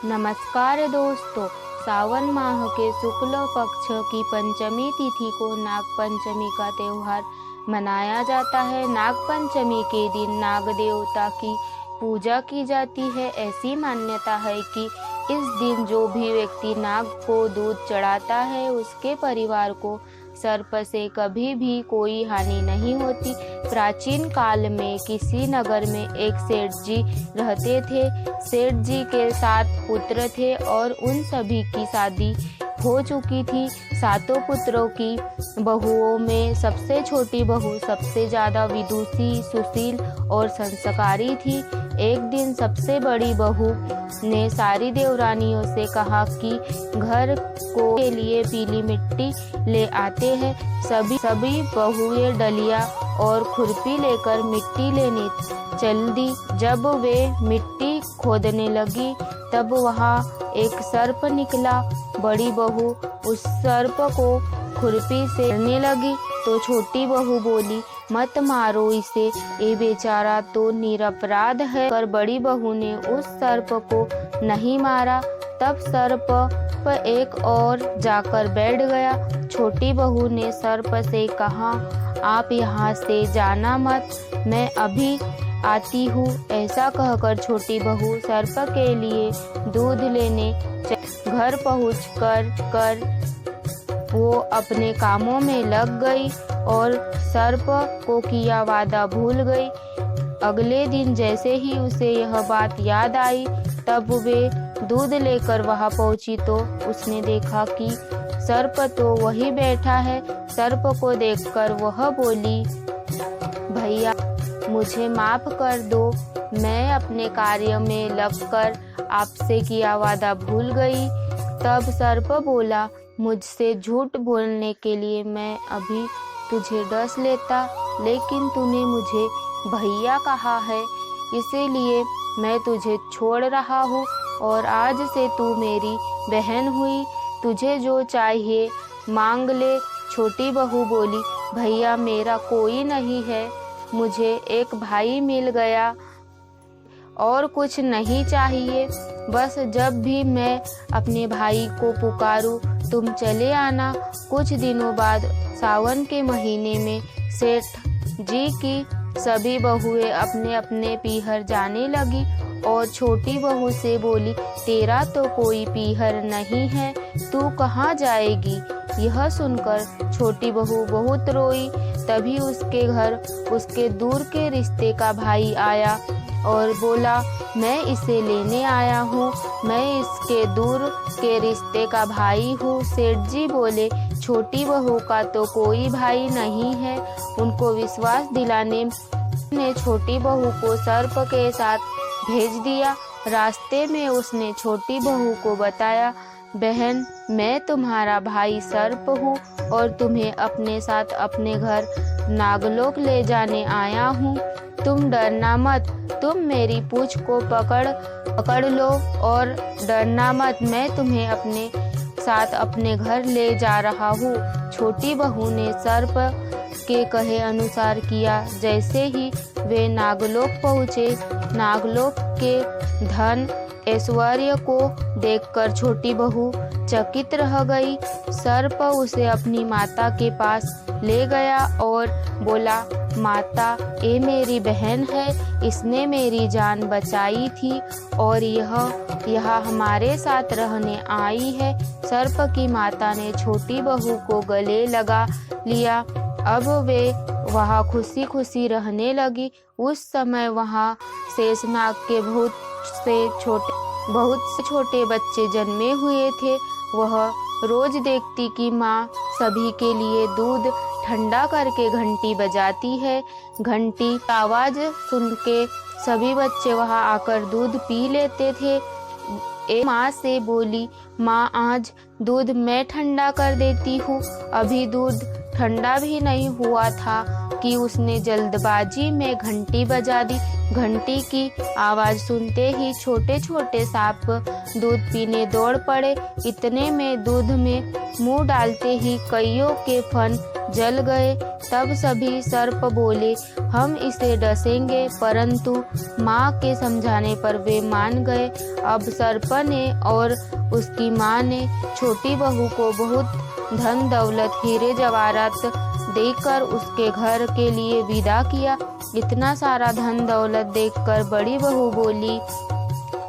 नमस्कार दोस्तों, सावन माह के शुक्ल पक्ष की पंचमी तिथि को नाग पंचमी का त्योहार मनाया जाता है। नाग पंचमी के दिन नाग देवता की पूजा की जाती है। ऐसी मान्यता है कि इस दिन जो भी व्यक्ति नाग को दूध चढ़ाता है उसके परिवार को सर्प से कभी भी कोई हानि नहीं होती। प्राचीन काल में किसी नगर में एक सेठ जी रहते थे। सेठ जी के 7 पुत्र थे और उन सभी की शादी हो चुकी थी। 7 पुत्रों की बहुओं में सबसे छोटी बहू सबसे ज़्यादा विदुषी, सुशील और संस्कारी थी। एक दिन सबसे बड़ी बहू ने सारी देवरानियों से कहा कि घर को के लिए पीली मिट्टी ले आते हैं। सभी बहुएं डलिया और खुरपी लेकर मिट्टी लेने चल दी। जब वे मिट्टी खोदने लगी तब वहाँ एक सर्प निकला। बड़ी बहू उस सर्प को खुरपी से मारने लगी तो छोटी बहू बोली, मत मारो इसे, ये बेचारा तो निरपराध है। पर बड़ी बहू ने उस सर्प को नहीं मारा। तब सर्प एक और जाकर बैठ गया। छोटी बहू ने सर्प से कहा, आप यहाँ से जाना मत, मैं अभी आती हूँ। ऐसा कहकर छोटी बहू सर्प के लिए दूध लेने घर पहुँच वो अपने कामों में लग गई और सर्प को किया वादा भूल गई। अगले दिन जैसे ही उसे यह बात याद आई तब वे दूध लेकर वहां पहुंची तो उसने देखा कि सर्प तो वही बैठा है। सर्प को देखकर वह बोली, भैया मुझे माफ कर दो, मैं अपने कार्य में लगकर आपसे किया वादा भूल गई। तब सर्प बोला, मुझसे झूठ बोलने के लिए मैं अभी तुझे डस लेता, लेकिन तूने मुझे भैया कहा है, इसीलिए मैं तुझे छोड़ रहा हूँ और आज से तू मेरी बहन हुई। तुझे जो चाहिए मांग ले। छोटी बहू बोली, भैया मेरा कोई नहीं है, मुझे एक भाई मिल गया और कुछ नहीं चाहिए। बस जब भी मैं अपने भाई को पुकारूं तुम चले आना। कुछ दिनों बाद सावन के महीने में सेठ जी की सभी बहुएं अपने अपने पीहर जाने लगी और छोटी बहू से बोली, तेरा तो कोई पीहर नहीं है, तू कहाँ जाएगी? यह सुनकर छोटी बहू बहुत रोई। तभी उसके घर उसके दूर के रिश्ते का भाई आया और बोला, मैं इसे लेने आया हूँ, मैं इसके दूर के रिश्ते का भाई हूँ। सेठ जी बोले, छोटी बहू का तो कोई भाई नहीं है। उनको विश्वास दिलाने ने छोटी बहू को सर्प के साथ भेज दिया। रास्ते में उसने छोटी बहू को बताया, बहन मैं तुम्हारा भाई सर्प हूँ और तुम्हें अपने साथ अपने घर नागलोक ले जाने आया हूँ। तुम डरना मत, तुम मेरी पूंछ को पकड़ लो और डरना मत, मैं तुम्हें अपने साथ अपने घर ले जा रहा हूँ। छोटी बहू ने सर्प के कहे अनुसार किया। जैसे ही वे नागलोक पहुँचे, नागलोक के धन ऐश्वर्य को देखकर छोटी बहू चकित रह गई। सर्प उसे अपनी माता के पास ले गया और बोला, माता ये मेरी बहन है, इसने मेरी जान बचाई थी और यह हमारे साथ रहने आई है। सर्प की माता ने छोटी बहू को गले लगा लिया। अब वे वहाँ खुशी खुशी रहने लगी। उस समय वहाँ शेषनाग के बहुत से छोटे बच्चे जन्मे हुए थे। वह रोज देखती कि माँ सभी के लिए दूध ठंडा करके घंटी बजाती है। घंटी की आवाज सुन के सभी बच्चे वहाँ आकर दूध पी लेते थे। एक माँ से बोली, माँ आज दूध मैं ठंडा कर देती हूँ। अभी दूध ठंडा भी नहीं हुआ था कि उसने जल्दबाजी में घंटी बजा दी। घंटी की आवाज़ सुनते ही छोटे छोटे सांप दूध पीने दौड़ पड़े। इतने में दूध में मुंह डालते ही कईयों के फन जल गए। तब सभी सर्प बोले, हम इसे डसेंगे, परंतु माँ के समझाने पर वे मान गए। अब सर्प ने और उसकी माँ ने छोटी बहू को बहुत धन दौलत हीरे जवाहरात देकर उसके घर के लिए विदा किया। इतना सारा धन दौलत देखकर बड़ी बहू बोली,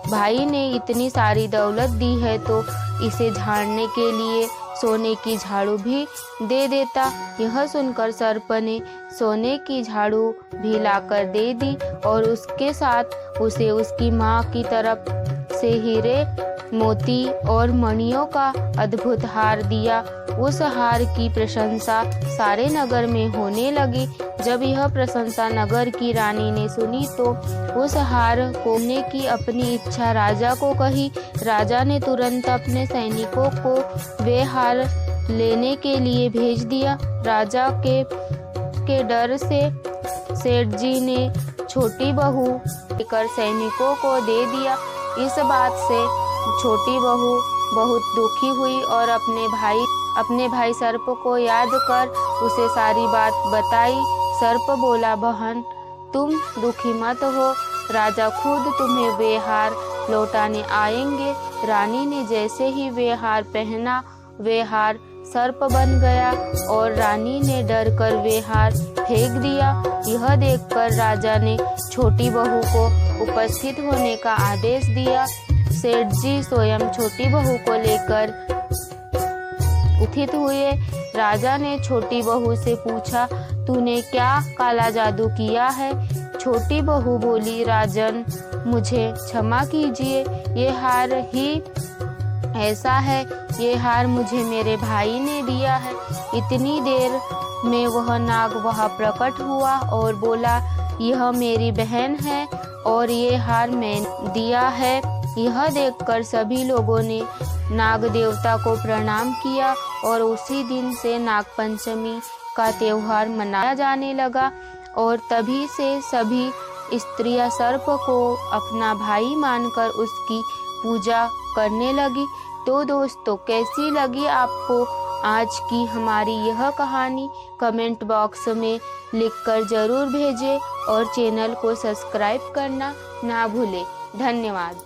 भाई ने इतनी सारी दौलत दी है तो इसे झाड़ने के लिए सोने की झाड़ू भी दे देता। यह सुनकर सर्प ने सोने की झाड़ू भी लाकर दे दी और उसके साथ उसे उसकी माँ की तरफ से हीरे मोती और मणियों का अद्भुत हार दिया। उस हार की प्रशंसा सारे नगर में होने लगी। जब यह प्रशंसा नगर की रानी ने सुनी तो उस हार खोने की अपनी इच्छा राजा को कही। राजा ने तुरंत अपने सैनिकों को वे हार लेने के लिए भेज दिया। राजा के डर से सेठ जी ने छोटी बहू लेकर सैनिकों को दे दिया। इस बात से छोटी बहू बहुत दुखी हुई और अपने भाई सर्प को याद कर उसे सारी बात बताई। सर्प बोला, बहन तुम दुखी मत हो, राजा खुद तुम्हें वे हार लौटाने आएंगे। रानी ने जैसे ही वे हार पहना, वे हार सर्प बन गया और रानी ने डर कर वे हार फेंक दिया। यह देखकर राजा ने छोटी बहू को उपस्थित होने का आदेश दिया। सेठ जी स्वयं छोटी बहू को लेकर उपस्थित हुए। राजा ने छोटी बहू से पूछा, तूने क्या काला जादू किया है? छोटी बहू बोली, राजन मुझे क्षमा कीजिए, ये हार ही ऐसा है, ये हार मुझे मेरे भाई ने दिया है। इतनी देर में वह नाग वहाँ प्रकट हुआ और बोला, यह मेरी बहन है और ये हार मैंने दिया है। यह देखकर सभी लोगों ने नाग देवता को प्रणाम किया और उसी दिन से नाग पंचमी का त्योहार मनाया जाने लगा और तभी से सभी स्त्रियां सर्प को अपना भाई मानकर उसकी पूजा करने लगी। तो दोस्तों, कैसी लगी आपको आज की हमारी यह कहानी? कमेंट बॉक्स में लिखकर ज़रूर भेजें और चैनल को सब्सक्राइब करना ना भूलें। धन्यवाद।